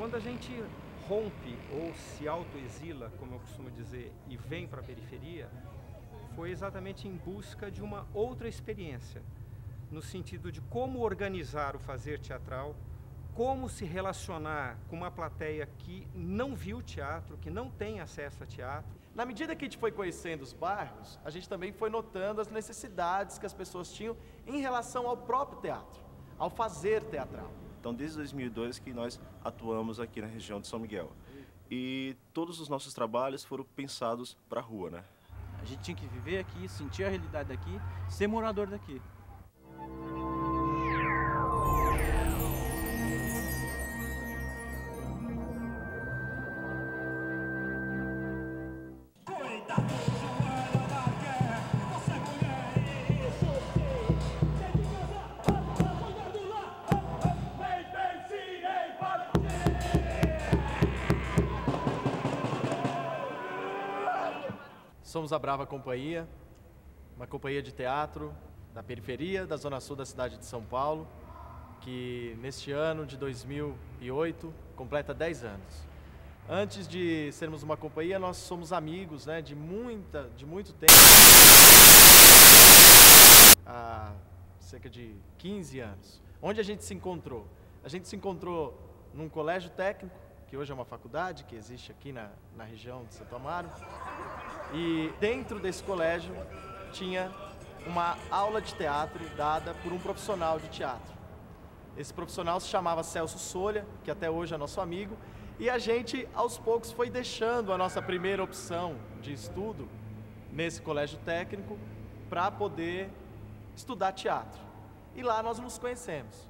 Quando a gente rompe ou se autoexila, como eu costumo dizer, e vem para a periferia, foi exatamente em busca de uma outra experiência, no sentido de como organizar o fazer teatral, como se relacionar com uma plateia que não viu teatro, que não tem acesso a teatro. Na medida que a gente foi conhecendo os bairros, a gente também foi notando as necessidades que as pessoas tinham em relação ao próprio teatro, ao fazer teatral. Então, desde 2002 que nós atuamos aqui na região de São Miguel. E todos os nossos trabalhos foram pensados para a rua, né? A gente tinha que viver aqui, sentir a realidade daqui, ser morador daqui. Somos a Brava Companhia, uma companhia de teatro da periferia, da zona sul da cidade de São Paulo, que neste ano de 2008 completa 10 anos. Antes de sermos uma companhia, nós somos amigos, né, de muito tempo. Há cerca de 15 anos. Onde a gente se encontrou? A gente se encontrou num colégio técnico, que hoje é uma faculdade, que existe aqui na região de Santo Amaro. E dentro desse colégio tinha uma aula de teatro dada por um profissional de teatro. Esse profissional se chamava Celso Solha, que até hoje é nosso amigo, e a gente aos poucos foi deixando a nossa primeira opção de estudo nesse colégio técnico para poder estudar teatro. E lá nós nos conhecemos.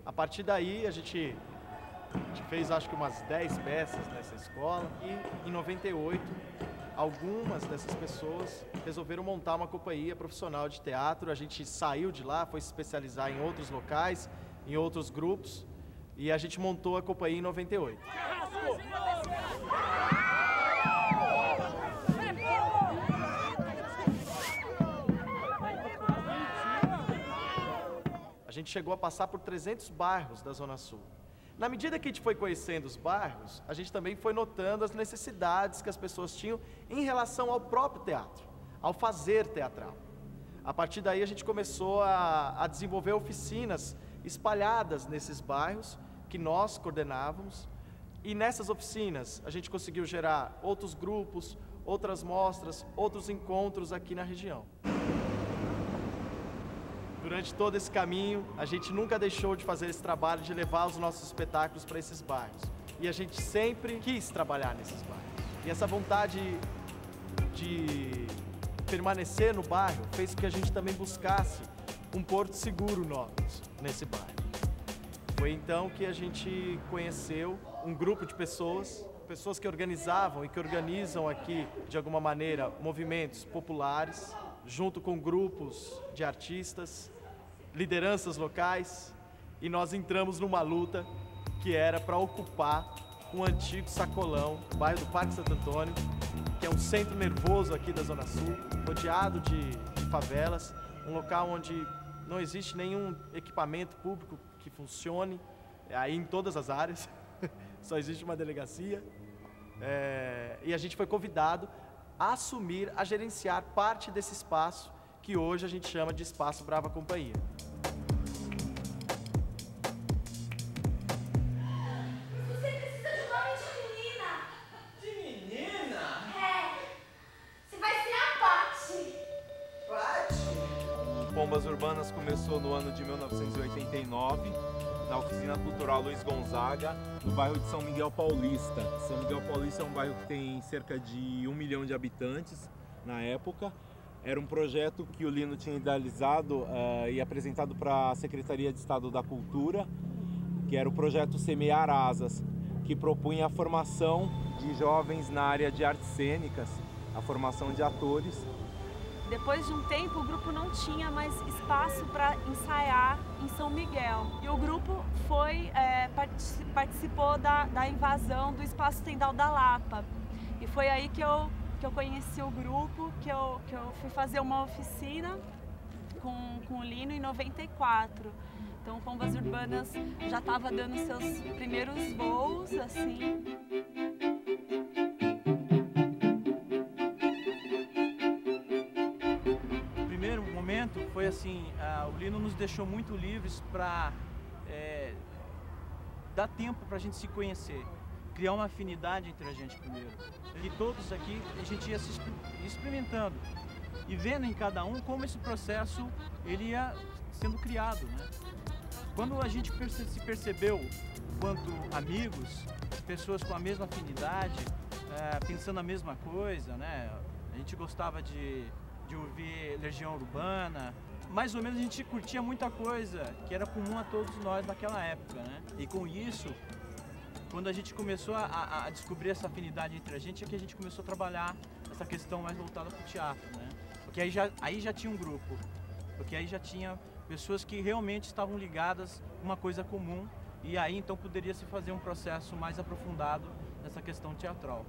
A partir daí a gente fez acho que umas 10 peças nessa escola e em 98 algumas dessas pessoas resolveram montar uma companhia profissional de teatro. A gente saiu de lá, foi se especializar em outros locais, em outros grupos, e a gente montou a companhia em 98. A gente chegou a passar por 300 bairros da Zona Sul. Na medida que a gente foi conhecendo os bairros, a gente também foi notando as necessidades que as pessoas tinham em relação ao próprio teatro, ao fazer teatral. A partir daí a gente começou a desenvolver oficinas espalhadas nesses bairros que nós coordenávamos, e nessas oficinas a gente conseguiu gerar outros grupos, outras mostras, outros encontros aqui na região. Durante todo esse caminho, a gente nunca deixou de fazer esse trabalho de levar os nossos espetáculos para esses bairros. E a gente sempre quis trabalhar nesses bairros. E essa vontade de permanecer no bairro fez com que a gente também buscasse um porto seguro nesse bairro. Foi então que a gente conheceu um grupo de pessoas que organizavam e que organizam aqui, de alguma maneira, movimentos populares, junto com grupos de artistas, lideranças locais, e nós entramos numa luta que era para ocupar um antigo sacolão, bairro do Parque Santo Antônio, que é um centro nervoso aqui da Zona Sul, rodeado de favelas, um local onde não existe nenhum equipamento público que funcione, aí em todas as áreas, só existe uma delegacia, e a gente foi convidado a assumir, a gerenciar parte desse espaço que hoje a gente chama de Espaço Brava Companhia. Você precisa de nome de menina. De menina? É. Você vai ser a Paty. Paty? Pombas Urbanas começou no ano de 1989, na Oficina Cultural Luiz Gonzaga, no bairro de São Miguel Paulista. São Miguel Paulista é um bairro que tem cerca de 1 milhão de habitantes na época. Era um projeto que o Lino tinha idealizado e apresentado para a Secretaria de Estado da Cultura, que era o projeto Semear Asas, que propunha a formação de jovens na área de artes cênicas, a formação de atores. Depois de um tempo, o grupo não tinha mais espaço para ensaiar em São Miguel. E o grupo participou da invasão do Espaço Tendal da Lapa. E foi aí que eu conheci o grupo, que eu fui fazer uma oficina com o Lino em 94. Então, Pombas Urbanas já estava dando seus primeiros voos, assim. O primeiro momento foi assim, o Lino nos deixou muito livres para dar tempo para a gente se conhecer, criar uma afinidade entre a gente primeiro. E todos aqui, a gente ia se experimentando e vendo em cada um como esse processo ele ia sendo criado, né? Quando a gente se percebeu quanto amigos, pessoas com a mesma afinidade, pensando a mesma coisa, né? A gente gostava de ouvir Legião Urbana, mais ou menos a gente curtia muita coisa que era comum a todos nós naquela época, né? E com isso, quando a gente começou a descobrir essa afinidade entre a gente, é que a gente começou a trabalhar essa questão mais voltada para o teatro, né? Porque aí já tinha um grupo, porque aí já tinha pessoas que realmente estavam ligadas a uma coisa comum, e aí então poderia se fazer um processo mais aprofundado nessa questão teatral.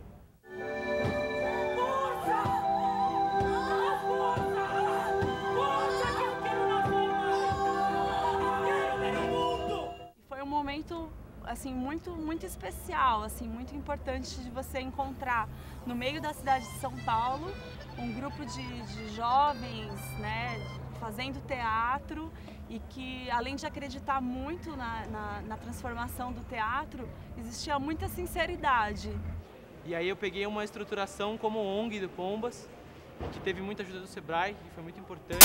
Foi um momento assim muito especial, assim muito importante de você encontrar no meio da cidade de São Paulo um grupo de jovens, né, fazendo teatro, e que além de acreditar muito na transformação do teatro, existia muita sinceridade. E aí eu peguei uma estruturação como ONG do Pombas, que teve muita ajuda do Sebrae, que foi muito importante.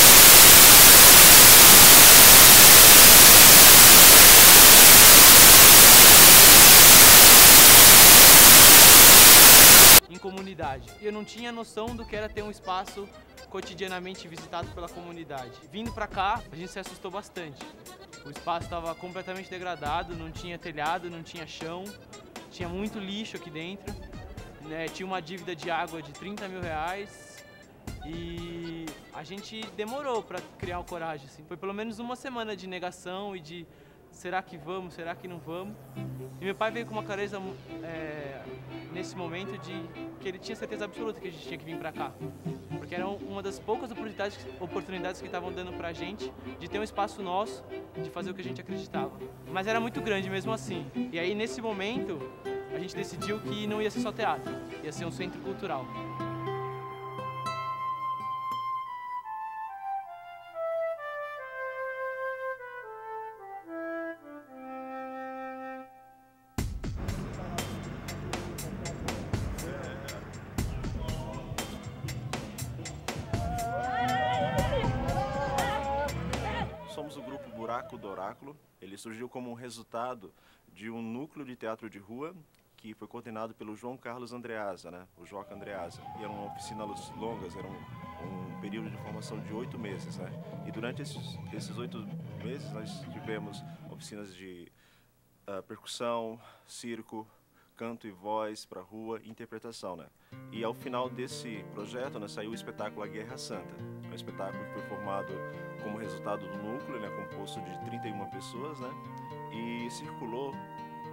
Em comunidade. Eu não tinha noção do que era ter um espaço cotidianamente visitado pela comunidade. Vindo pra cá, a gente se assustou bastante. O espaço estava completamente degradado, não tinha telhado, não tinha chão, tinha muito lixo aqui dentro, né? Tinha uma dívida de água de 30 mil reais e a gente demorou para criar o coragem. Assim. Foi pelo menos uma semana de negação e de será que vamos, será que não vamos? E meu pai veio com uma clareza nesse momento de que ele tinha certeza absoluta que a gente tinha que vir para cá. Porque era uma das poucas oportunidades que estavam dando pra gente de ter um espaço nosso, de fazer o que a gente acreditava. Mas era muito grande mesmo assim. E aí nesse momento a gente decidiu que não ia ser só teatro, ia ser um centro cultural. Somos o grupo Buraco do Oráculo. Ele surgiu como um resultado de um núcleo de teatro de rua que foi coordenado pelo João Carlos Andreasa, né? O Joca Andreasa. E era uma oficina longas, era um período de formação de 8 meses, né? E durante esses 8 meses nós tivemos oficinas de percussão, circo, canto e voz para rua e interpretação, né? E ao final desse projeto, né, saiu o espetáculo A Guerra Santa. É um espetáculo que foi formado como resultado do núcleo, né, composto de 31 pessoas, né? E circulou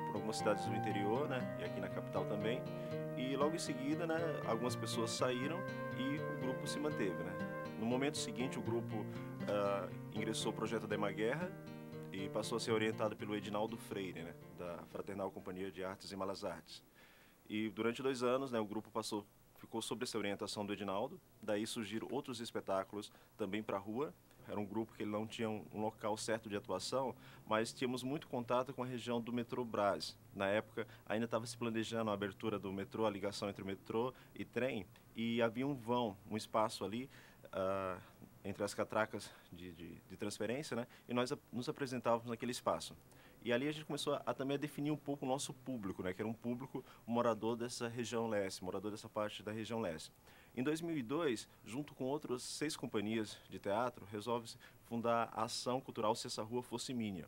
por algumas cidades do interior, né, e aqui na capital também. E logo em seguida, né, algumas pessoas saíram e o grupo se manteve, né? No momento seguinte, o grupo ingressou o projeto da Ema Guerra e passou a ser orientado pelo Edinaldo Freire, né, da Fraternal Companhia de Artes e Malas Artes. E durante 2 anos, né, o grupo ficou sob essa orientação do Edinaldo. Daí surgiram outros espetáculos também para a rua. Era um grupo que ele não tinha um local certo de atuação, mas tínhamos muito contato com a região do metrô Brás. Na época, ainda estava se planejando a abertura do metrô, a ligação entre o metrô e trem, e havia um vão, um espaço ali, entre as catracas de transferência, né? E nós nos apresentávamos naquele espaço. E ali a gente começou também a definir um pouco o nosso público, né? Que era um público morador dessa região leste, morador dessa parte da região leste. Em 2002, junto com outras 6 companhias de teatro, resolve-se fundar a Ação Cultural Se Essa Rua Fosse Minha.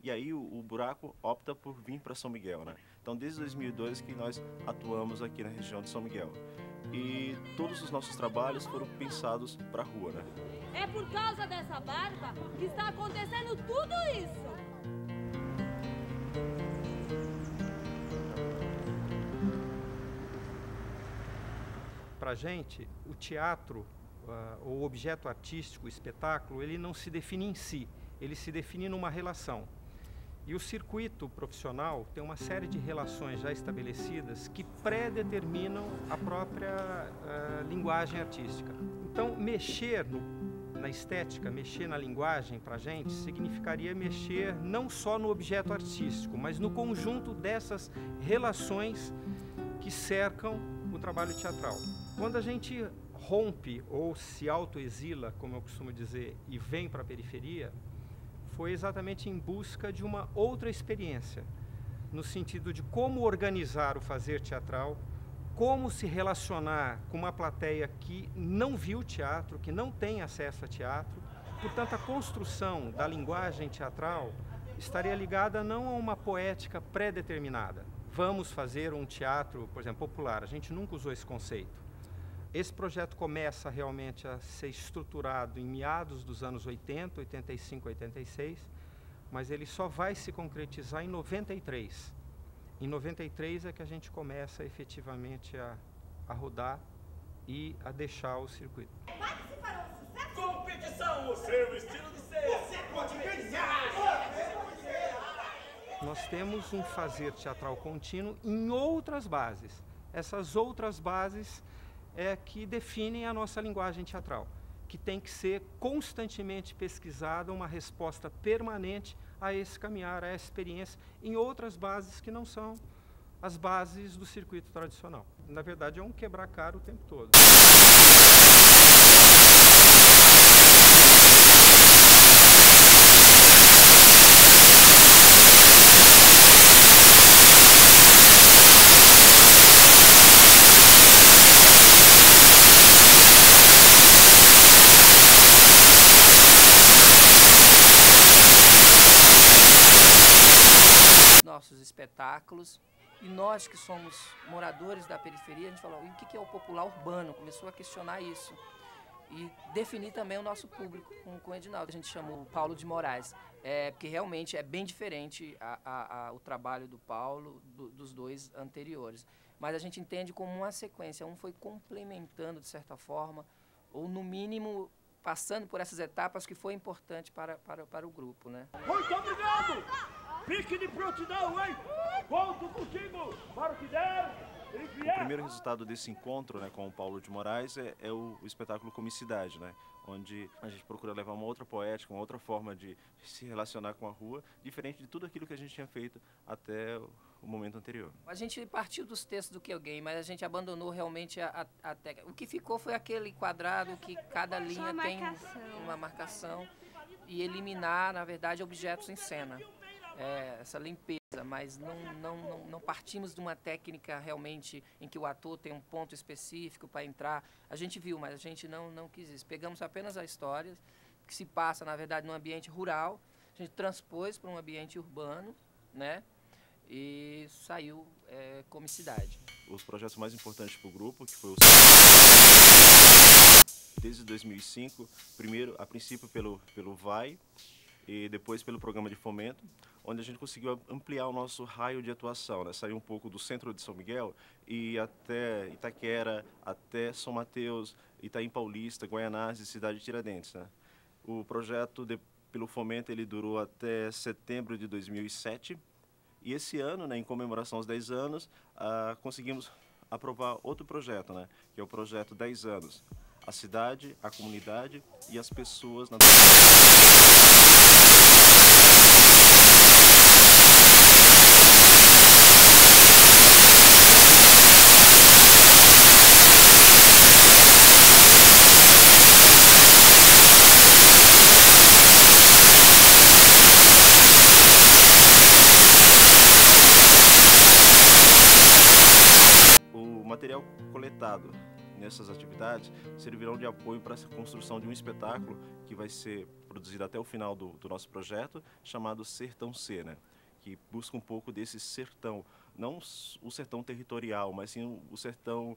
E aí o Buraco opta por vir para São Miguel, né? Então, desde 2002 que nós atuamos aqui na região de São Miguel. E todos os nossos trabalhos foram pensados para a rua, né? É por causa dessa barba que está acontecendo tudo isso. Para a gente, o teatro, o objeto artístico, o espetáculo, ele não se define em si. ele se define numa relação. E o circuito profissional tem uma série de relações já estabelecidas que predeterminam a própria linguagem artística. Então, mexer na estética, mexer na linguagem para a gente significaria mexer não só no objeto artístico, mas no conjunto dessas relações que cercam o trabalho teatral. Quando a gente rompe ou se autoexila, como eu costumo dizer, e vem para a periferia, foi exatamente em busca de uma outra experiência, no sentido de como organizar o fazer teatral, como se relacionar com uma plateia que não viu teatro, que não tem acesso a teatro. Portanto, a construção da linguagem teatral estaria ligada não a uma poética pré-determinada. Vamos fazer um teatro, por exemplo, popular. A gente nunca usou esse conceito. Esse projeto começa realmente a ser estruturado em meados dos anos 80, 85, 86, mas ele só vai se concretizar em 93. Em 93 é que a gente começa efetivamente a rodar e a deixar o circuito. Competição, o seu estilo de ser. Você pode ganhar! Nós temos um fazer teatral contínuo em outras bases. Essas outras bases é que definem a nossa linguagem teatral, que tem que ser constantemente pesquisada, uma resposta permanente a esse caminhar, a essa experiência, em outras bases que não são as bases do circuito tradicional. Na verdade, é um quebrar-cara o tempo todo. Nossos espetáculos, e nós que somos moradores da periferia, a gente falou, o que é o popular urbano? Começou a questionar isso e definir também o nosso público com o Edinaldo. A gente chamou o Paulo de Moraes, porque realmente é bem diferente o trabalho do Paulo dos dois anteriores, mas a gente entende como uma sequência, um foi complementando de certa forma, ou no mínimo passando por essas etapas que foi importante para o grupo, né? Muito obrigado! Fique de prontidão, hein? Conto contigo para o que der e vier. O primeiro resultado desse encontro, né, com o Paulo de Moraes é o espetáculo Comicidade, né? Onde a gente procura levar uma outra poética, uma outra forma de se relacionar com a rua, diferente de tudo aquilo que a gente tinha feito até o momento anterior. A gente partiu dos textos do Keoghan, mas a gente abandonou realmente a técnica. O que ficou foi aquele quadrado que cada linha tem uma marcação e eliminar, na verdade, objetos em cena. Essa limpeza, mas não partimos de uma técnica realmente em que o ator tem um ponto específico para entrar. A gente viu, mas a gente não quis isso. Pegamos apenas a história que se passa, na verdade, num ambiente rural, a gente transpôs para um ambiente urbano, né? E saiu Comicidade. Os projetos mais importantes para o grupo, que foi o desde 2005, a princípio pelo VAI e depois pelo programa de fomento, onde a gente conseguiu ampliar o nosso raio de atuação, né? Sair um pouco do centro de São Miguel e até Itaquera, até São Mateus, Itaim Paulista, Guaianazes e Cidade de Tiradentes, né? O projeto pelo fomento ele durou até setembro de 2007 e esse ano, né, em comemoração aos 10 anos, conseguimos aprovar outro projeto, né, que é o projeto 10 anos. A cidade, a comunidade e as pessoas na material coletado nessas atividades servirão de apoio para a construção de um espetáculo que vai ser produzido até o final do nosso projeto, chamado Sertão C, né? Que busca um pouco desse sertão, não o sertão territorial, mas sim o sertão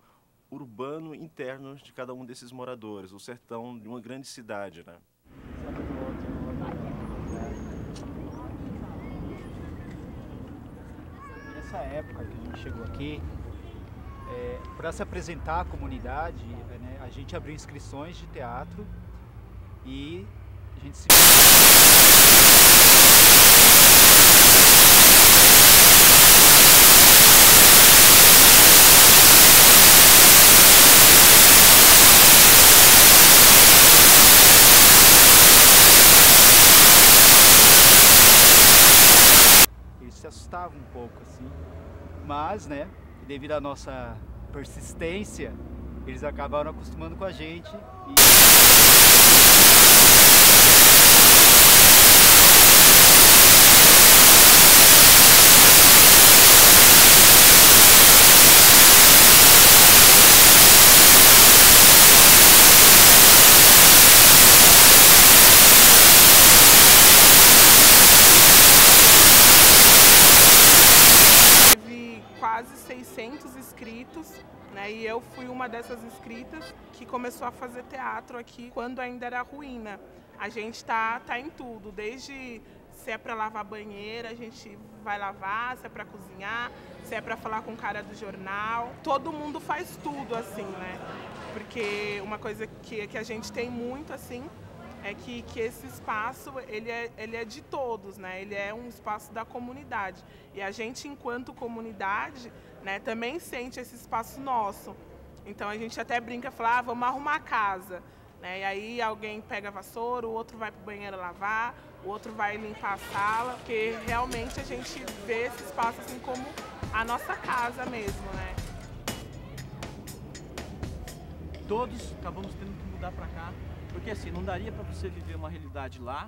urbano interno de cada um desses moradores, o sertão de uma grande cidade, né? Nessa época que a gente chegou aqui, para se apresentar à comunidade, né, a gente abriu inscrições de teatro e A gente se... Eles se assustavam um pouco, assim, mas, né, devido à nossa persistência, eles acabaram acostumando com a gente e... Quase 600 inscritos, né? E eu fui uma dessas inscritas que começou a fazer teatro aqui quando ainda era ruína. A gente tá em tudo, desde se é para lavar banheira, a gente vai lavar, se é para cozinhar, se é para falar com o cara do jornal. Todo mundo faz tudo assim, né? Porque uma coisa que a gente tem muito assim é que esse espaço ele é de todos, né? Ele é um espaço da comunidade. E a gente, enquanto comunidade, né, também sente esse espaço nosso. Então a gente até brinca, fala, vamos arrumar a casa. Né? E aí alguém pega a vassoura, o outro vai para o banheiro lavar, o outro vai limpar a sala, porque realmente a gente vê esse espaço assim como a nossa casa mesmo, né? Todos acabamos tendo que mudar para cá. Porque assim, não daria para você viver uma realidade lá,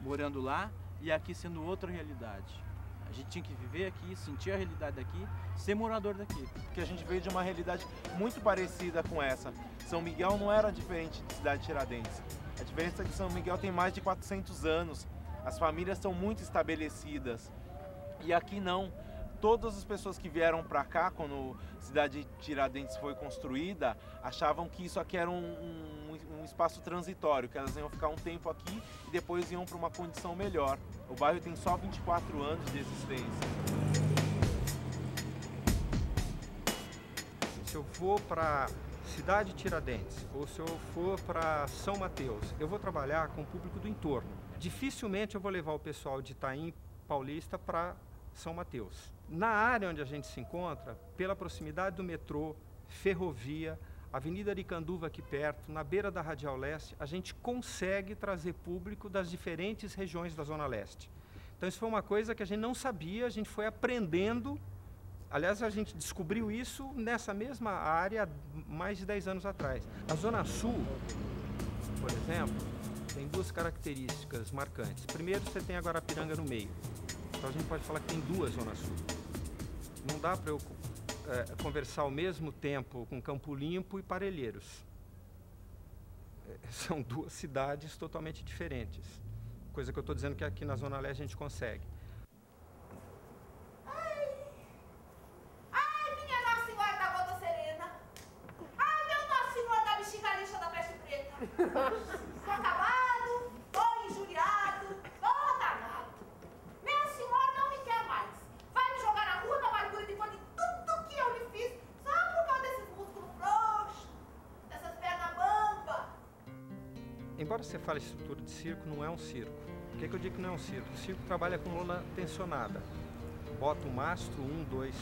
morando lá, e aqui sendo outra realidade. A gente tinha que viver aqui, sentir a realidade daqui, ser morador daqui. Porque a gente veio de uma realidade muito parecida com essa. São Miguel não era diferente de Cidade Tiradentes. A diferença é que São Miguel tem mais de 400 anos, as famílias são muito estabelecidas. E aqui não. Todas as pessoas que vieram para cá, quando Cidade Tiradentes foi construída, achavam que isso aqui era um espaço transitório, que elas iam ficar um tempo aqui e depois iam para uma condição melhor. O bairro tem só 24 anos de existência. Se eu for para Cidade Tiradentes ou se eu for para São Mateus, eu vou trabalhar com o público do entorno. Dificilmente eu vou levar o pessoal de Itaim Paulista para São Mateus. Na área onde a gente se encontra, pela proximidade do metrô, ferrovia, Avenida Aricanduva aqui perto, na beira da Radial Leste, a gente consegue trazer público das diferentes regiões da Zona Leste. Então isso foi uma coisa que a gente não sabia, a gente foi aprendendo. Aliás, a gente descobriu isso nessa mesma área há mais de 10 anos atrás. A Zona Sul, por exemplo, tem duas características marcantes. Primeiro, você tem a Guarapiranga no meio. Então a gente pode falar que tem duas Zonas Sul. Não dá para eu conversar ao mesmo tempo com Campo Limpo e Parelheiros. São duas cidades totalmente diferentes. Coisa que eu estou dizendo que aqui na Zona Leste a gente consegue. Ai, minha Nossa Senhora da Gota Serena. Ai, meu Nossa Senhora da Bexiga Lixa da Peste Preta. Tô acabado, tô injuriado, tô danado. Minha senhora não me quer mais. Vai me jogar na rua da amargura depois de tudo que eu lhe fiz, só por causa desses músculos frouxos, dessas pernas bambas. Embora você fale estrutura de circo, não é um circo. Por que eu digo que não é um circo? O circo trabalha com lona tensionada. Bota o mastro, 1, 2,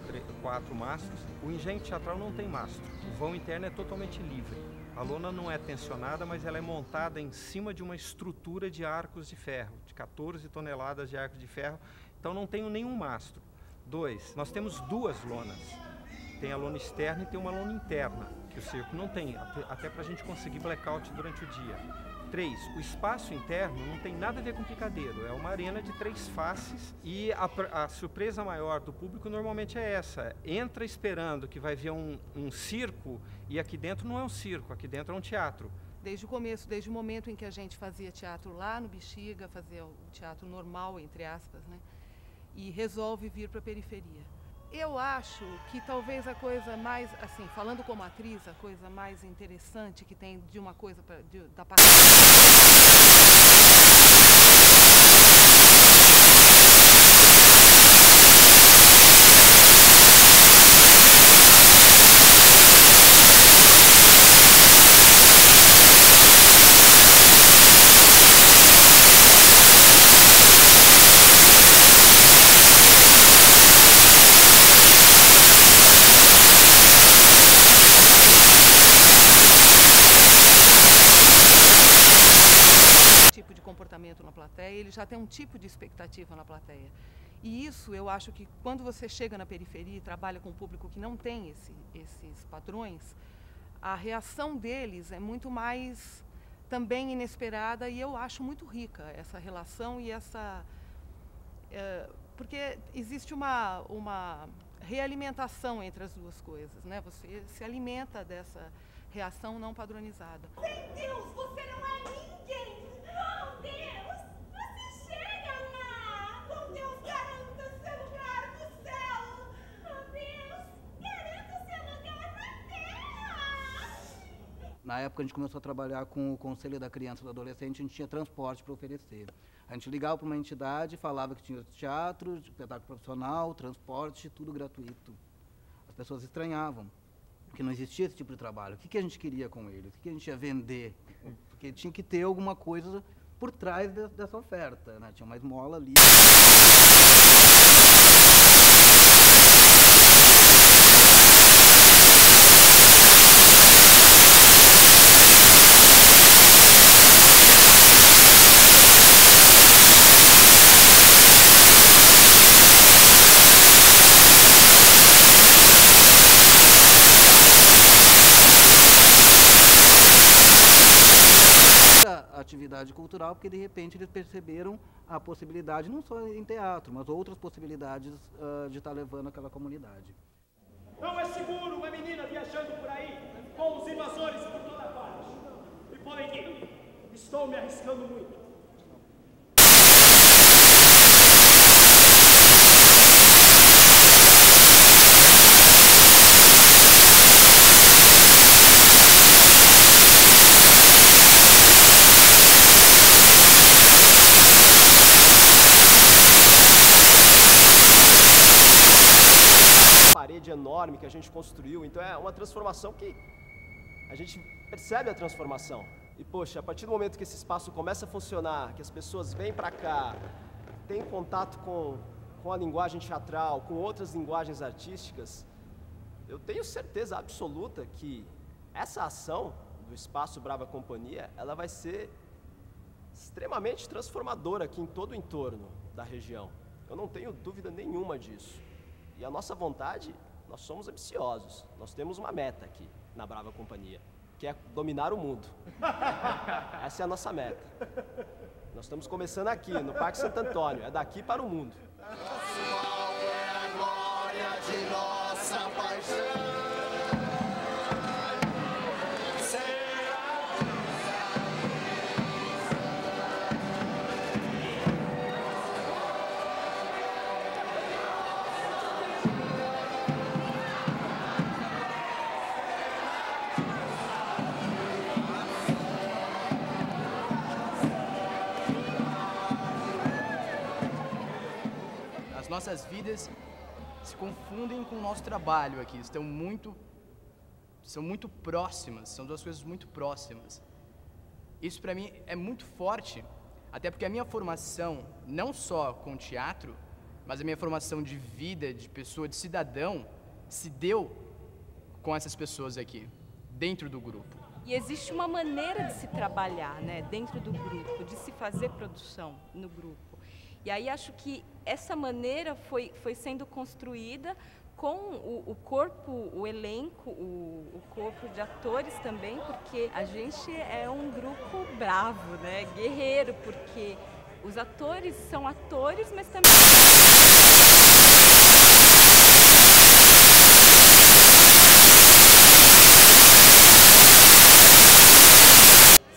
3, 4 mastros. O engenho teatral não tem mastro. O vão interno é totalmente livre. A lona não é tensionada, mas ela é montada em cima de uma estrutura de arcos de ferro, de 14 toneladas de arcos de ferro. Então não tem nenhum mastro. 2, nós temos duas lonas. Tem a lona externa e tem uma lona interna, que o circo não tem, até para a gente conseguir blackout durante o dia. 3, o espaço interno não tem nada a ver com picadeiro, é uma arena de 3 faces e a surpresa maior do público normalmente é essa, entra esperando que vai ver um circo e aqui dentro não é um circo, aqui dentro é um teatro. Desde o começo, desde o momento em que a gente fazia teatro lá no Bexiga, fazia o teatro normal, entre aspas, né? E resolve vir para a periferia. Eu acho que talvez a coisa mais, assim, falando como atriz, a coisa mais interessante que tem de uma coisa da parte... comportamento na plateia, ele já tem um tipo de expectativa na plateia. E isso, eu acho que quando você chega na periferia e trabalha com um público que não tem esses padrões, a reação deles é muito mais também inesperada, e eu acho muito rica essa relação e essa... porque existe uma realimentação entre as duas coisas, né? Você se alimenta dessa reação não padronizada. Sem Deus, você não é ninguém! Oh, Deus! Você chega lá! Oh, Deus, garanta seu lugar no céu! Oh, Deus, garanta seu lugar na terra! Na época a gente começou a trabalhar com o Conselho da Criança e do Adolescente, a gente tinha transporte para oferecer. A gente ligava para uma entidade, falava que tinha teatro, espetáculo profissional, transporte, tudo gratuito. As pessoas estranhavam, porque não existia esse tipo de trabalho. O que a gente queria com eles? O que a gente ia vender? Porque tinha que ter alguma coisa por trás dessa oferta, né? Tinha uma esmola ali. Atividade cultural, porque de repente eles perceberam a possibilidade, não só em teatro, mas outras possibilidades de estar levando aquela comunidade. Não é seguro uma menina viajando por aí com os invasores por toda parte. E podem ir. Estou me arriscando muito. Enorme que a gente construiu, então é uma transformação que a gente percebe a transformação. E poxa, a partir do momento que esse espaço começa a funcionar, que as pessoas vêm para cá, têm contato com a linguagem teatral, com outras linguagens artísticas, eu tenho certeza absoluta que essa ação do Espaço Brava Companhia, ela vai ser extremamente transformadora aqui em todo o entorno da região. Eu não tenho dúvida nenhuma disso. E a nossa vontade, nós somos ambiciosos. Nós temos uma meta aqui na Brava Companhia, que é dominar o mundo. Essa é a nossa meta. Nós estamos começando aqui, no Parque Santo Antônio. É daqui para o mundo. Qual é a glória de nossa paixão? Nossas vidas se confundem com o nosso trabalho aqui, são muito próximas, são duas coisas muito próximas. Isso para mim é muito forte, até porque a minha formação, não só com teatro, mas a minha formação de vida, de pessoa, de cidadão, se deu com essas pessoas aqui, dentro do grupo. E existe uma maneira de se trabalhar, né, dentro do grupo, de se fazer produção no grupo. E aí acho que essa maneira foi sendo construída com o corpo, o elenco, o corpo de atores também, porque a gente é um grupo bravo, né, guerreiro, porque os atores são atores, mas também...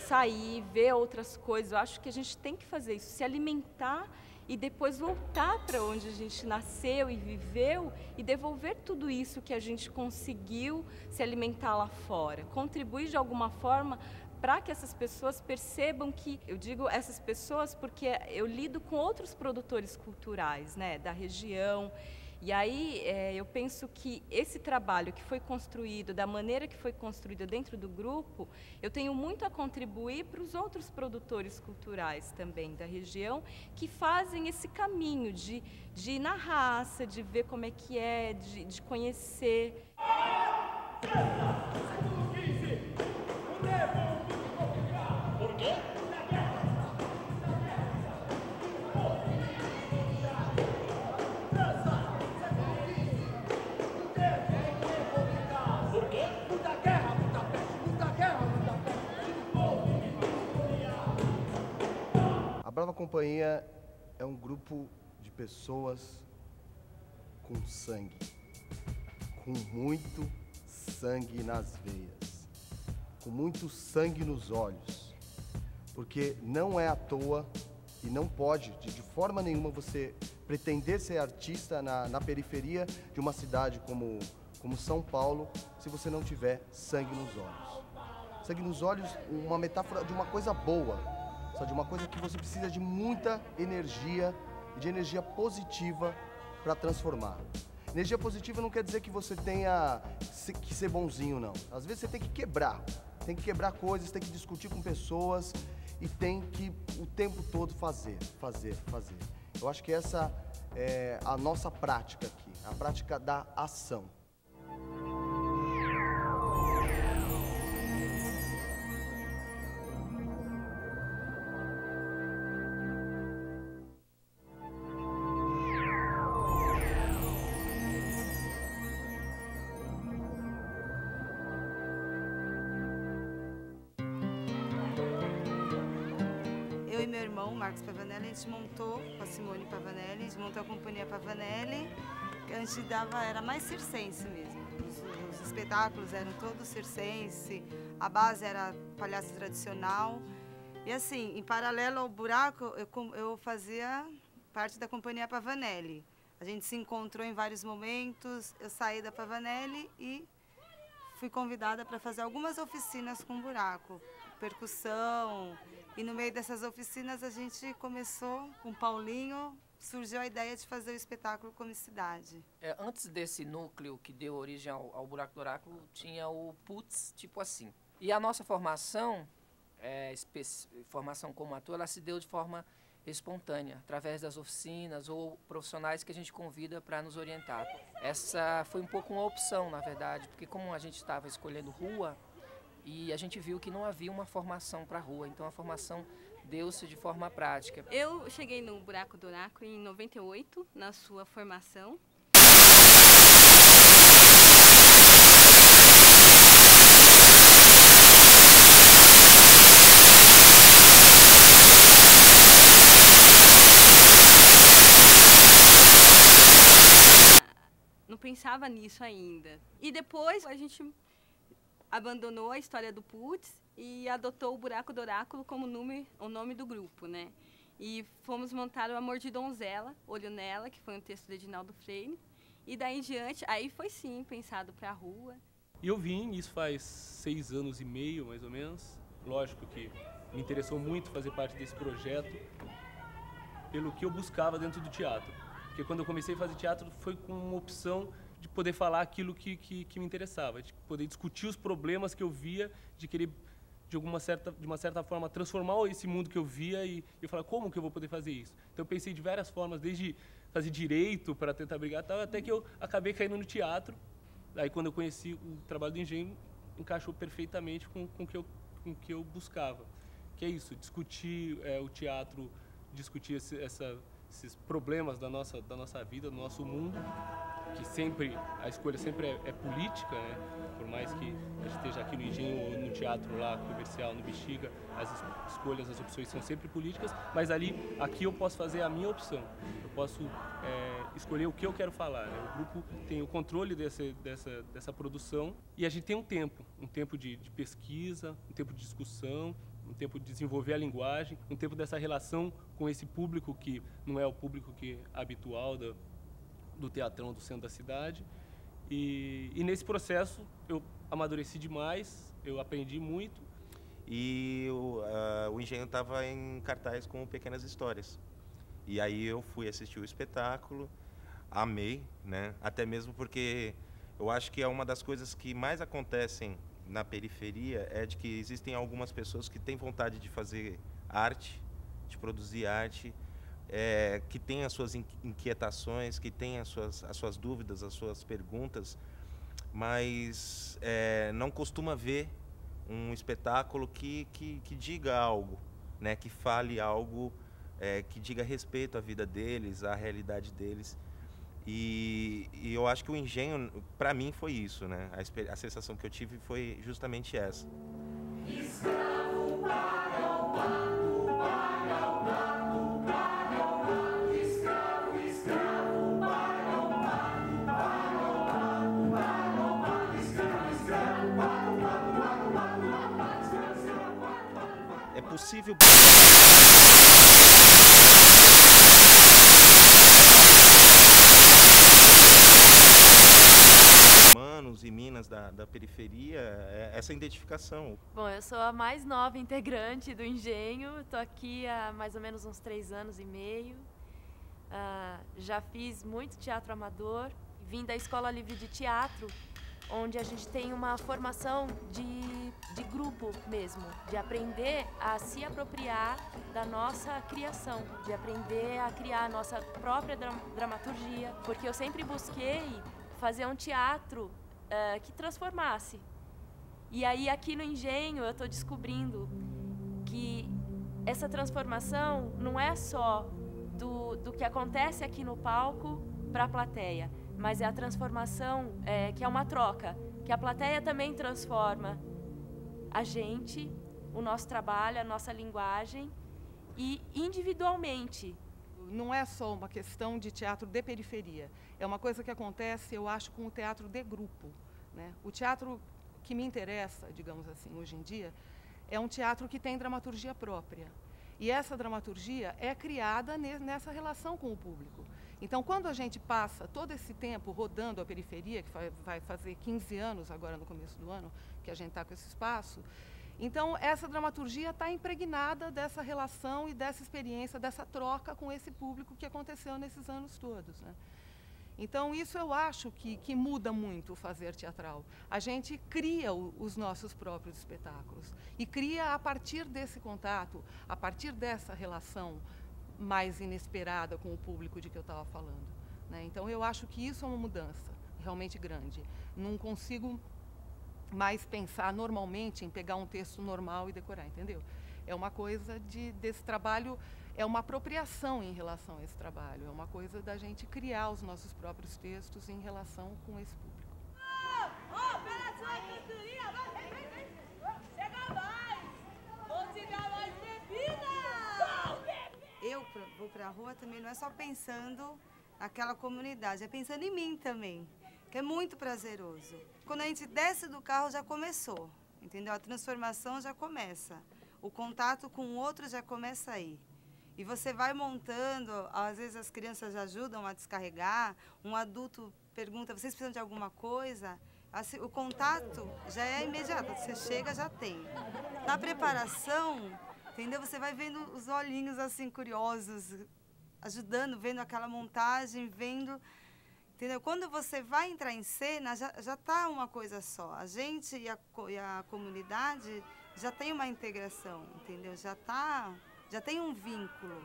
Sair, ver outras coisas, eu acho que a gente tem que fazer isso, se alimentar e depois voltar para onde a gente nasceu e viveu e devolver tudo isso que a gente conseguiu se alimentar lá fora. Contribuir de alguma forma para que essas pessoas percebam que, eu digo essas pessoas porque eu lido com outros produtores culturais, né, da região. E aí eu penso que esse trabalho que foi construído, da maneira que foi construído dentro do grupo, eu tenho muito a contribuir para os outros produtores culturais também da região, que fazem esse caminho de ir na raça, de ver como é que é, de conhecer. Por quê? companhia é um grupo de pessoas com sangue, com muito sangue nas veias, com muito sangue nos olhos, porque não é à toa e não pode, de forma nenhuma, você pretender ser artista na periferia de uma cidade como São Paulo, se você não tiver sangue nos olhos. Sangue nos olhos, uma metáfora de uma coisa boa, só de uma coisa que você precisa de muita energia, de energia positiva para transformar. Energia positiva não quer dizer que você tenha que ser bonzinho, não. Às vezes você tem que quebrar coisas, tem que discutir com pessoas e tem que o tempo todo fazer. Eu acho que essa é a nossa prática aqui, a prática da ação. Eu e meu irmão, Marcos Pavanelli, a gente montou, com a Simone Pavanelli, a gente montou a companhia Pavanelli, que a gente era mais circense mesmo. Os espetáculos eram todos circense, a base era palhaço tradicional. E assim, em paralelo ao Buraco, eu fazia parte da companhia Pavanelli. A gente se encontrou em vários momentos, eu saí da Pavanelli e fui convidada para fazer algumas oficinas com Buraco, percussão. E no meio dessas oficinas a gente começou, com o Paulinho, surgiu a ideia de fazer o espetáculo Comicidade. Antes desse núcleo que deu origem ao Buraco do Oráculo, tinha o Putz, tipo assim. E a nossa formação, formação como ator, ela se deu de forma espontânea, através das oficinas ou profissionais que a gente convida para nos orientar. Essa foi um pouco uma opção, na verdade, porque como a gente estava escolhendo rua, e a gente viu que não havia uma formação para a rua, então a formação deu-se de forma prática. Eu cheguei no Buraco do Oráculo em 98, na sua formação. Não pensava nisso ainda. E depois a gente abandonou a história do Putz e adotou o Buraco do Oráculo como o nome do grupo, né? E fomos montar o Amor de Donzela, Olho Nela, que foi um texto do Edinaldo Freire. E daí em diante, aí foi sim pensado para a rua. E eu vim, isso faz 6 anos e meio, mais ou menos. Lógico que me interessou muito fazer parte desse projeto pelo que eu buscava dentro do teatro. Porque quando eu comecei a fazer teatro foi com uma opção de poder falar aquilo que me interessava, de poder discutir os problemas que eu via, de querer, de uma certa forma, transformar esse mundo que eu via e eu falar, como que eu vou poder fazer isso? Então eu pensei de várias formas, desde fazer direito para tentar brigar, tal, até que eu acabei caindo no teatro. Aí quando eu conheci o trabalho do Engenho, encaixou perfeitamente com o que eu buscava. Que é isso, discutir o teatro, discutir esses problemas da nossa vida, do nosso mundo, que sempre, a escolha sempre é política, né? Por mais que a gente esteja aqui no Engenho ou no teatro lá, comercial, no Bexiga, as escolhas, as opções são sempre políticas, mas aqui eu posso fazer a minha opção, eu posso escolher o que eu quero falar, né? O grupo tem o controle dessa produção e a gente tem um tempo de pesquisa, um tempo de discussão, um tempo de desenvolver a linguagem, um tempo dessa relação com esse público que não é o público habitual do teatrão do centro da cidade. E nesse processo eu amadureci demais, eu aprendi muito. E o Engenho estava em cartaz com Pequenas Histórias. E aí eu fui assistir o espetáculo, amei, né? Até mesmo porque eu acho que é uma das coisas que mais acontecem na periferia é de que existem algumas pessoas que têm vontade de fazer arte, de produzir arte, que têm as suas inquietações, que têm as suas dúvidas, as suas perguntas, mas não costuma ver um espetáculo que diga algo, né? Que fale algo, que diga respeito à vida deles, à realidade deles. E eu acho que o Engenho, para mim, foi isso, né? A sensação que eu tive foi justamente essa. Escravo para o mato, para o mato. possível... Manos e minas da periferia, essa identificação. Bom, eu sou a mais nova integrante do Engenho, estou aqui há mais ou menos uns 3 anos e meio. Já fiz muito teatro amador, vim da Escola Livre de Teatro, onde a gente tem uma formação de grupo mesmo, de aprender a se apropriar da nossa criação, de aprender a criar a nossa própria dramaturgia, porque eu sempre busquei fazer um teatro que transformasse. E aí aqui no Engenho eu estou descobrindo que essa transformação não é só do que acontece aqui no palco para a plateia, mas é a transformação que é uma troca, que a plateia também transforma a gente, o nosso trabalho, a nossa linguagem, e individualmente. Não é só uma questão de teatro de periferia, é uma coisa que acontece, eu acho, com o teatro de grupo, né? O teatro que me interessa, digamos assim, hoje em dia, é um teatro que tem dramaturgia própria. E essa dramaturgia é criada nessa relação com o público. Então, quando a gente passa todo esse tempo rodando a periferia, que vai fazer 15 anos agora no começo do ano, que a gente está com esse espaço, então essa dramaturgia está impregnada dessa relação e dessa experiência, dessa troca com esse público que aconteceu nesses anos todos, né? Então, isso eu acho que muda muito o fazer teatral. A gente cria os nossos próprios espetáculos e cria a partir desse contato, a partir dessa relação mais inesperada com o público de que eu estava falando, né? Então, eu acho que isso é uma mudança realmente grande. Não consigo mais pensar normalmente em pegar um texto normal e decorar, entendeu? É uma coisa desse trabalho... É uma apropriação em relação a esse trabalho, é uma coisa da gente criar os nossos próprios textos em relação com esse público. Pela sua cantoria, chega mais! Vou te dar mais bebida! Eu vou pra rua também, não é só pensando naquela comunidade, é pensando em mim também, que é muito prazeroso. Quando a gente desce do carro já começou, entendeu? A transformação já começa, o contato com o outro já começa aí. E você vai montando, às vezes as crianças ajudam a descarregar, um adulto pergunta, vocês precisam de alguma coisa? Assim, o contato já é imediato, você chega, já tem. Na preparação, entendeu? Você vai vendo os olhinhos assim curiosos, ajudando, vendo aquela montagem, vendo... Entendeu? Quando você vai entrar em cena, já tá uma coisa só. A gente e a comunidade já tem uma integração, entendeu? Já tem um vínculo.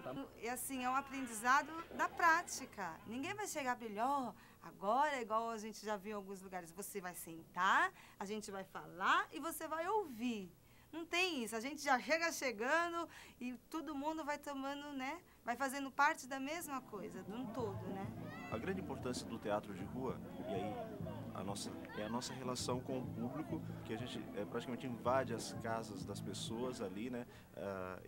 E assim, é um aprendizado da prática. Ninguém vai chegar melhor agora, igual a gente já viu em alguns lugares. Você vai sentar, a gente vai falar e você vai ouvir. Não tem isso. A gente já chega chegando e todo mundo vai tomando, né? Vai fazendo parte da mesma coisa, de um todo, né? A grande importância do teatro de rua, e aí é a nossa relação com o público, que a gente praticamente invade as casas das pessoas ali, né?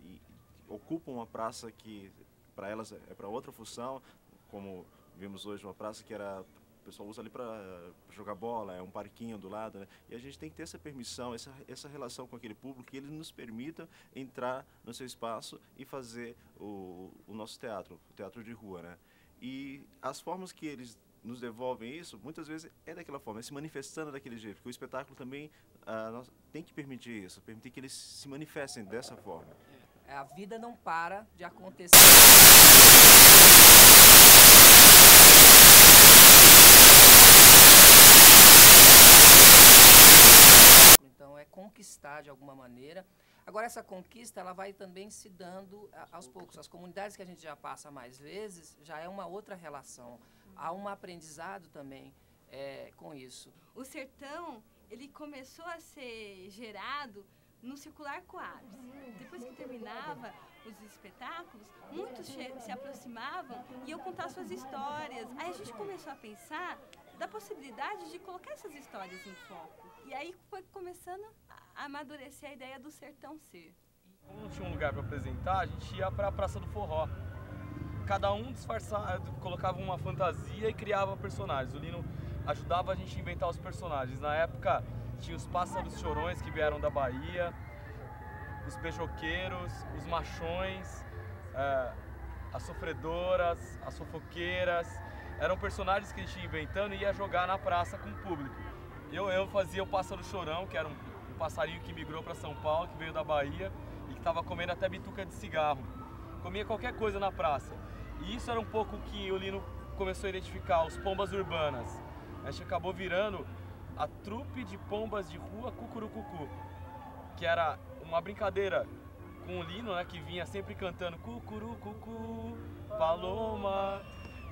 E ocupam uma praça que para elas é para outra função, como vimos hoje uma praça que o pessoal usa ali para jogar bola, é um parquinho do lado, né? E a gente tem que ter essa permissão, essa relação com aquele público, que eles nos permitam entrar no seu espaço e fazer o nosso teatro, o teatro de rua, né? E as formas que eles nos devolvem isso, muitas vezes é daquela forma, é se manifestando daquele jeito, porque o espetáculo também tem que permitir isso, permitir que eles se manifestem dessa forma. A vida não para de acontecer. Então é conquistar de alguma maneira. Agora essa conquista ela vai também se dando aos poucos. As comunidades que a gente já passa mais vezes já é uma outra relação. Há um aprendizado também com isso. O sertão ele começou a ser gerado no Circular Coabs. Depois que terminava os espetáculos, muitos se aproximavam e iam contar suas histórias. Aí a gente começou a pensar da possibilidade de colocar essas histórias em foco. E aí foi começando a amadurecer a ideia do sertão ser. Como não tinha um lugar para apresentar, a gente ia para a Praça do Forró. Cada um disfarçava, colocava uma fantasia e criava personagens. O Lino ajudava a gente a inventar os personagens. Na época, tinha os Pássaros Chorões que vieram da Bahia. os beijoqueiros, os machões, as sofredoras, as fofoqueiras. Eram personagens que a gente ia inventando e ia jogar na praça com o público. Eu fazia o Pássaro Chorão, que era um passarinho que migrou para São Paulo, que veio da Bahia e que estava comendo até bituca de cigarro. Comia qualquer coisa na praça. E isso era um pouco que o Lino começou a identificar, os pombas urbanas. A gente acabou virando a trupe de pombas de rua Cucurucucu, que era uma brincadeira com o Lino, né, que vinha sempre cantando Cucurucucu, Paloma,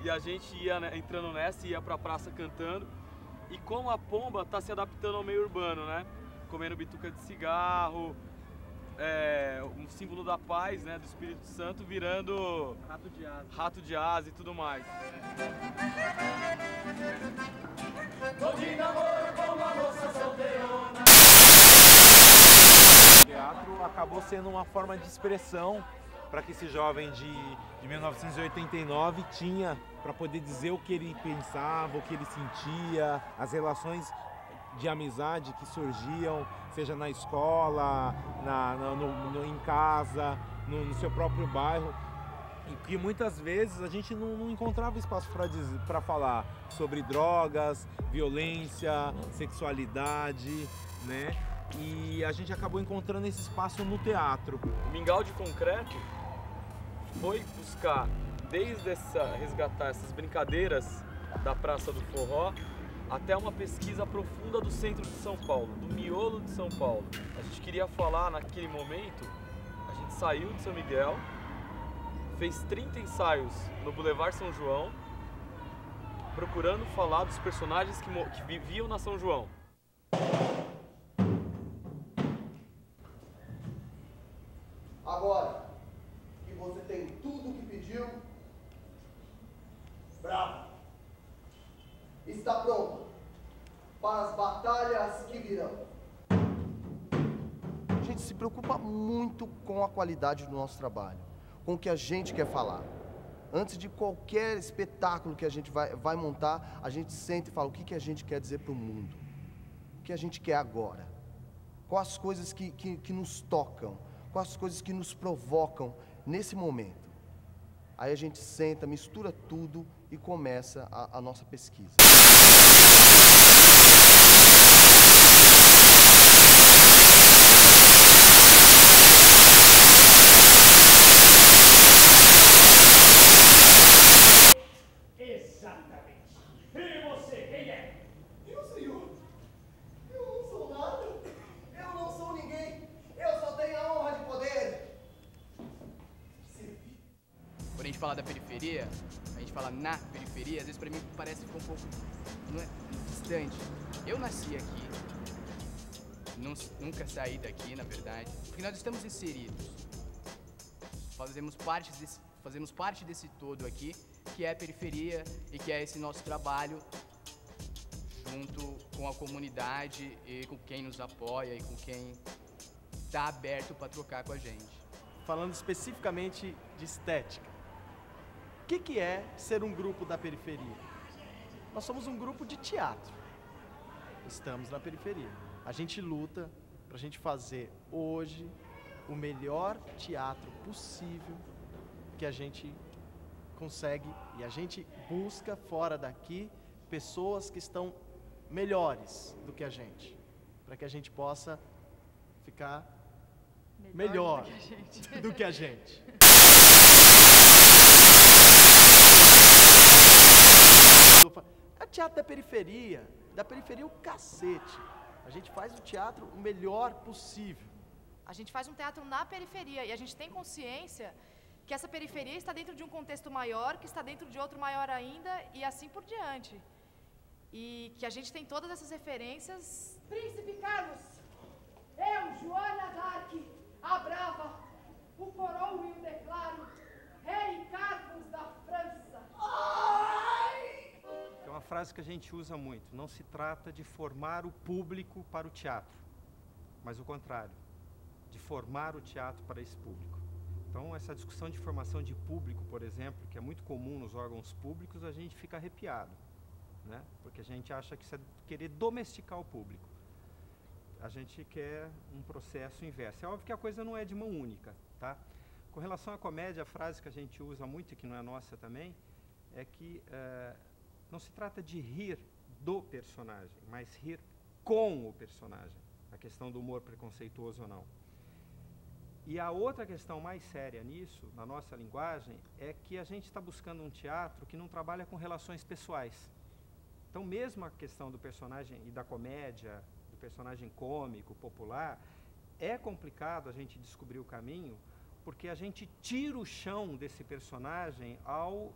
e a gente ia, né, entrando nessa e ia pra praça cantando. E como a pomba está se adaptando ao meio urbano, né, comendo bituca de cigarro, um símbolo da paz, né, do Espírito Santo, virando rato de asa e tudo mais. O teatro acabou sendo uma forma de expressão para que esse jovem de 1989 tinha para poder dizer o que ele pensava, o que ele sentia, as relações de amizade que surgiam, seja na escola, em casa, no seu próprio bairro, e que muitas vezes a gente não encontrava espaço para falar sobre drogas, violência, sexualidade, né? E a gente acabou encontrando esse espaço no teatro. O Mingau de Concreto foi buscar, resgatar essas brincadeiras da Praça do Forró, até uma pesquisa profunda do centro de São Paulo, do miolo de São Paulo. A gente queria falar naquele momento, a gente saiu de São Miguel, fez 30 ensaios no Boulevard São João, procurando falar dos personagens que viviam na São João. Agora que você tem tudo o que pediu, bravo! Está pronto para as batalhas que virão. A gente se preocupa muito com a qualidade do nosso trabalho, com o que a gente quer falar. Antes de qualquer espetáculo que a gente vai montar, a gente senta e fala o que a gente quer dizer para o mundo, o que a gente quer agora, quais as coisas que nos tocam, quais as coisas que nos provocam nesse momento. Aí a gente senta, mistura tudo e começa a nossa pesquisa. Exatamente. E você, quem é? Eu, senhor. Eu não sou nada. Eu não sou ninguém. Eu só tenho a honra de poder servir. Quando a gente fala da periferia, a gente fala na periferia, às vezes pra mim parece que fica um pouco distante. Eu nasci aqui, nunca saí daqui, na verdade, porque nós estamos inseridos. Fazemos parte desse todo aqui, que é a periferia e que é esse nosso trabalho junto com a comunidade e com quem nos apoia e com quem está aberto para trocar com a gente. Falando especificamente de estética, o que é ser um grupo da periferia? Nós somos um grupo de teatro. Estamos na periferia. A gente luta para a gente fazer hoje o melhor teatro possível que a gente consegue, e a gente busca fora daqui pessoas que estão melhores do que a gente, para que a gente possa ficar melhor do que a gente. É teatro da periferia o cacete. A gente faz o teatro o melhor possível. A gente faz um teatro na periferia e a gente tem consciência que essa periferia está dentro de um contexto maior, que está dentro de outro maior ainda e assim por diante. E que a gente tem todas essas referências. Príncipe Carlos, eu, Joana d'Arc, a brava, o coroa e o declaro, rei Carlos da França. Ai! É uma frase que a gente usa muito. Não se trata de formar o público para o teatro, mas o contrário, de formar o teatro para esse público. Então, essa discussão de formação de público, por exemplo, que é muito comum nos órgãos públicos, a gente fica arrepiado, né? Porque a gente acha que isso é querer domesticar o público. A gente quer um processo inverso. É óbvio que a coisa não é de mão única, tá? Com relação à comédia, a frase que a gente usa muito, e que não é nossa também, é que não se trata de rir do personagem, mas rir com o personagem. A questão do humor preconceituoso ou não. E a outra questão mais séria nisso, na nossa linguagem, é que a gente está buscando um teatro que não trabalha com relações pessoais. Então, mesmo a questão do personagem e da comédia, do personagem cômico, popular, é complicado a gente descobrir o caminho, porque a gente tira o chão desse personagem ao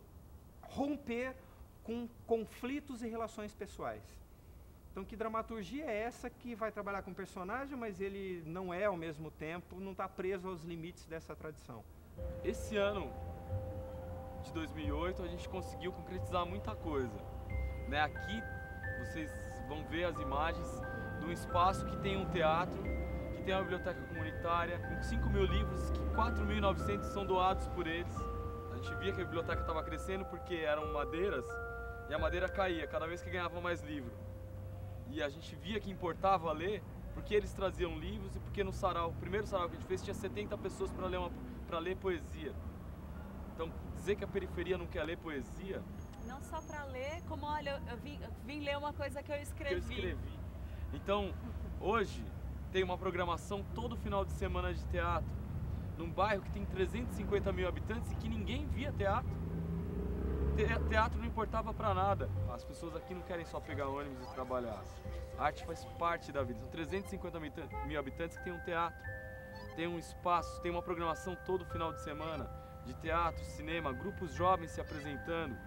romper com conflitos e relações pessoais. Então, que dramaturgia é essa que vai trabalhar com o personagem, mas ele não é, ao mesmo tempo, não está preso aos limites dessa tradição? Esse ano de 2008, a gente conseguiu concretizar muita coisa. Né? Aqui, vocês vão ver as imagens de um espaço que tem um teatro, que tem uma biblioteca comunitária, com 5.000 livros, que 4.900 são doados por eles. A gente via que a biblioteca estava crescendo porque eram madeiras, e a madeira caía cada vez que ganhava mais livro. E a gente via que importava ler, porque eles traziam livros e porque no sarau, o primeiro sarau que a gente fez, tinha 70 pessoas para ler poesia. Então, dizer que a periferia não quer ler poesia... Não só para ler, como, olha, eu vim ler uma coisa que eu escrevi. Então, hoje, tem uma programação todo final de semana de teatro, num bairro que tem 350 mil habitantes e que ninguém via teatro. Teatro não importava para nada. As pessoas aqui não querem só pegar ônibus e trabalhar. A arte faz parte da vida. São 350 mil habitantes que tem um teatro, tem um espaço, tem uma programação todo final de semana de teatro, cinema, grupos jovens se apresentando.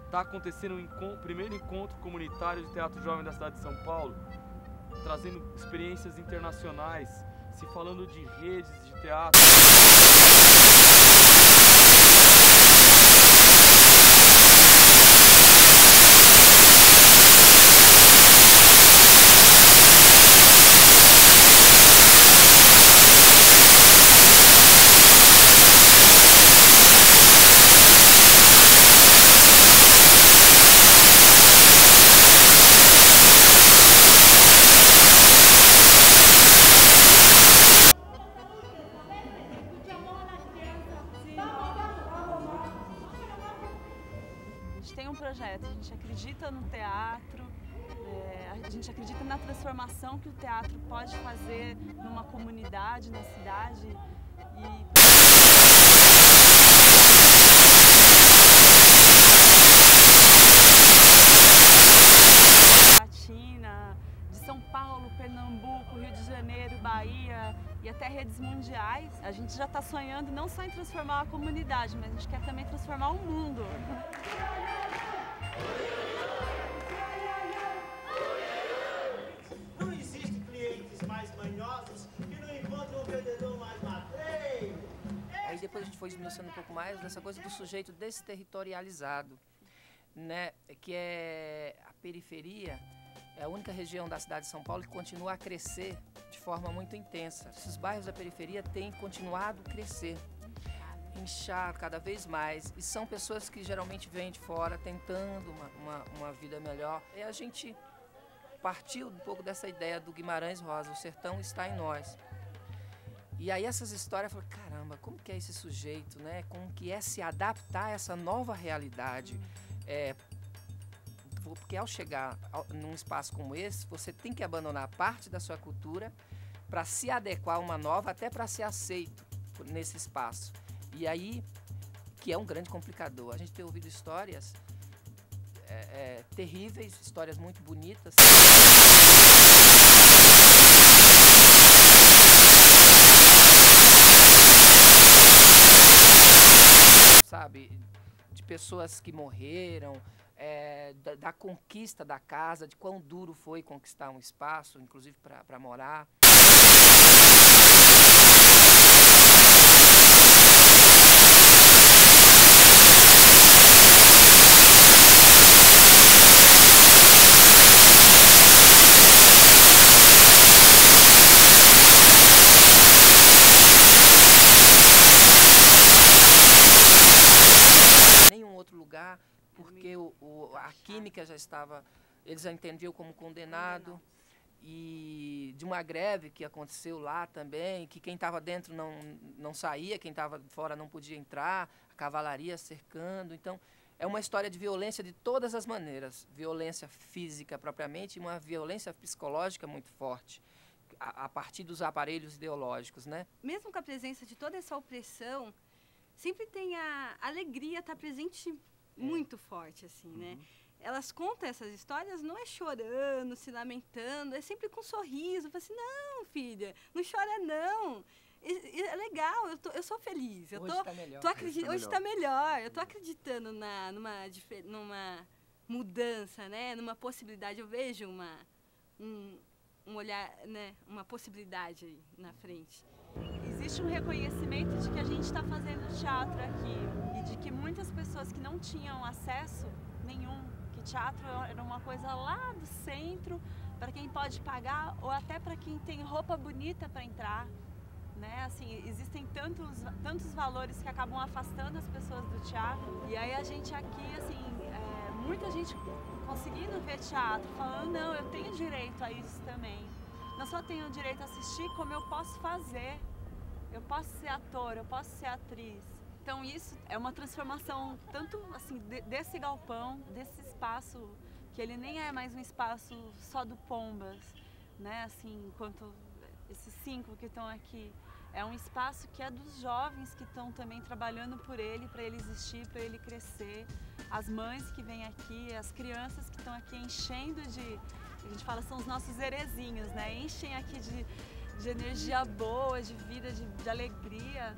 Está acontecendo o primeiro encontro comunitário de teatro jovem da cidade de São Paulo, trazendo experiências internacionais, se falando de redes de teatro. A gente acredita no teatro, a gente acredita na transformação que o teatro pode fazer numa comunidade, na cidade. Latina, de São Paulo, Pernambuco, Rio de Janeiro, Bahia e até redes mundiais. A gente já está sonhando não só em transformar a comunidade, mas a gente quer também transformar o mundo. Não existem clientes mais manhosos que não encontram um vendedor mais matreiro. Aí depois a gente foi esmiuçando um pouco mais dessa coisa do sujeito desterritorializado, né? Que é a periferia, é a única região da cidade de São Paulo que continua a crescer de forma muito intensa. Esses bairros da periferia têm continuado a crescer, inchar cada vez mais, e são pessoas que geralmente vêm de fora tentando uma vida melhor. E a gente partiu um pouco dessa ideia do Guimarães Rosa, o sertão está em nós. E aí essas histórias, eu falei, caramba, como que é esse sujeito, né? Como que é se adaptar a essa nova realidade? Porque ao chegar num espaço como esse, você tem que abandonar parte da sua cultura para se adequar a uma nova, até para ser aceito nesse espaço. E aí, que é um grande complicador. A gente tem ouvido histórias terríveis, histórias muito bonitas. Sabe, de pessoas que morreram, da conquista da casa, de quão duro foi conquistar um espaço, inclusive para morar. Porque a química já estava, eles já entendiam como condenado, e de uma greve que aconteceu lá também, que quem estava dentro não saía, quem estava fora não podia entrar, a cavalaria cercando. Então, é uma história de violência de todas as maneiras, violência física propriamente e uma violência psicológica muito forte, a partir dos aparelhos ideológicos, né? Mesmo com a presença de toda essa opressão, sempre tem a alegria estar presente muito forte, assim, né? Elas contam essas histórias, não é chorando, se lamentando, é sempre com um sorriso. Fala assim, não, filha, não chora não. É legal, eu sou feliz. Hoje está melhor. Hoje está melhor. Eu estou acreditando numa mudança, né? Numa possibilidade. Eu vejo um olhar, né? Uma possibilidade aí na frente. Existe um reconhecimento de que a gente está fazendo teatro aqui e de que muitas pessoas que não tinham acesso nenhum, que teatro era uma coisa lá do centro, para quem pode pagar ou até para quem tem roupa bonita para entrar, né? Assim, existem tantos valores que acabam afastando as pessoas do teatro. E aí a gente aqui, assim, muita gente conseguindo ver teatro, falando, não, eu tenho direito a isso também. Não só tenho direito a assistir, como eu posso fazer. Eu posso ser ator, eu posso ser atriz. Então isso é uma transformação tanto assim desse galpão, desse espaço, que ele nem é mais um espaço só do Pombas, né? Assim, enquanto esses 5 que estão aqui. É um espaço que é dos jovens que estão também trabalhando por ele, para ele existir, para ele crescer. As mães que vêm aqui, as crianças que estão aqui enchendo a gente fala, são os nossos herezinhos, né? Enchem aqui de energia boa, de vida, de alegria.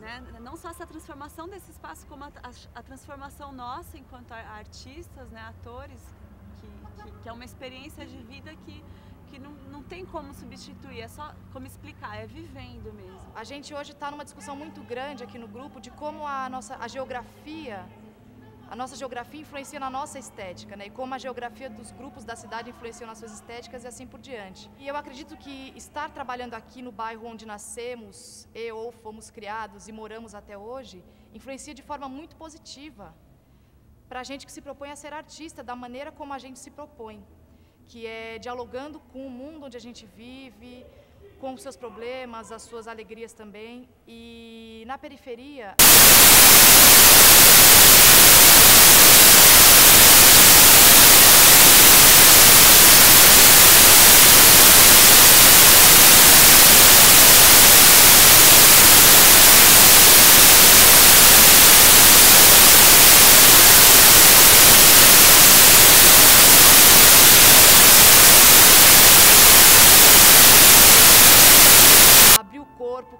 Né? Não só essa transformação desse espaço, como a transformação nossa enquanto artistas, né? Atores, que é uma experiência de vida que não tem como substituir, é só como explicar, é vivendo mesmo. A gente hoje está numa discussão muito grande aqui no grupo de como a nossa geografia influencia na nossa estética, né? E como a geografia dos grupos da cidade influenciam nas suas estéticas e assim por diante. E eu acredito que estar trabalhando aqui no bairro onde nascemos ou fomos criados e moramos até hoje, influencia de forma muito positiva para a gente que se propõe a ser artista, da maneira como a gente se propõe, que é dialogando com o mundo onde a gente vive, com os seus problemas, as suas alegrias também. E na periferia...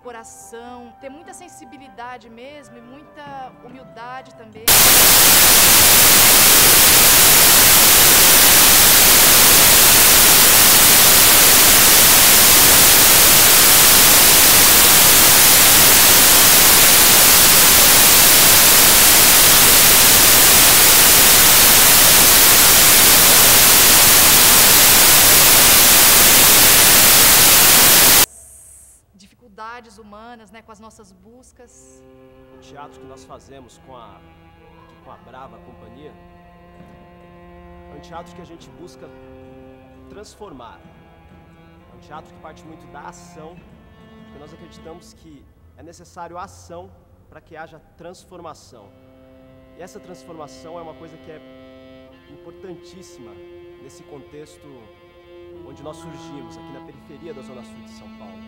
coração, ter muita sensibilidade mesmo e muita humildade também. Dificuldades humanas, né, com as nossas buscas. O teatro que nós fazemos com a Brava Companhia é um teatro que a gente busca transformar. É um teatro que parte muito da ação, porque nós acreditamos que é necessário ação para que haja transformação. E essa transformação é uma coisa que é importantíssima nesse contexto onde nós surgimos, aqui na periferia da Zona Sul de São Paulo.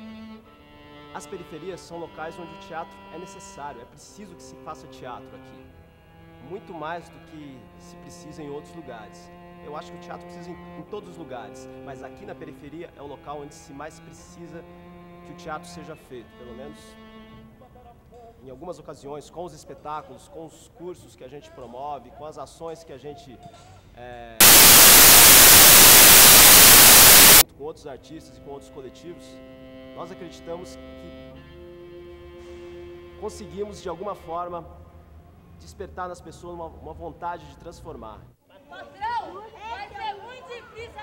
As periferias são locais onde o teatro é necessário, é preciso que se faça teatro aqui. Muito mais do que se precisa em outros lugares. Eu acho que o teatro precisa em todos os lugares, mas aqui na periferia é o local onde se mais precisa que o teatro seja feito, pelo menos em algumas ocasiões, com os espetáculos, com os cursos que a gente promove, com as ações que a gente com outros artistas e com outros coletivos. Nós acreditamos que conseguimos, de alguma forma, despertar nas pessoas uma vontade de transformar. Patrão, vai ser muito difícil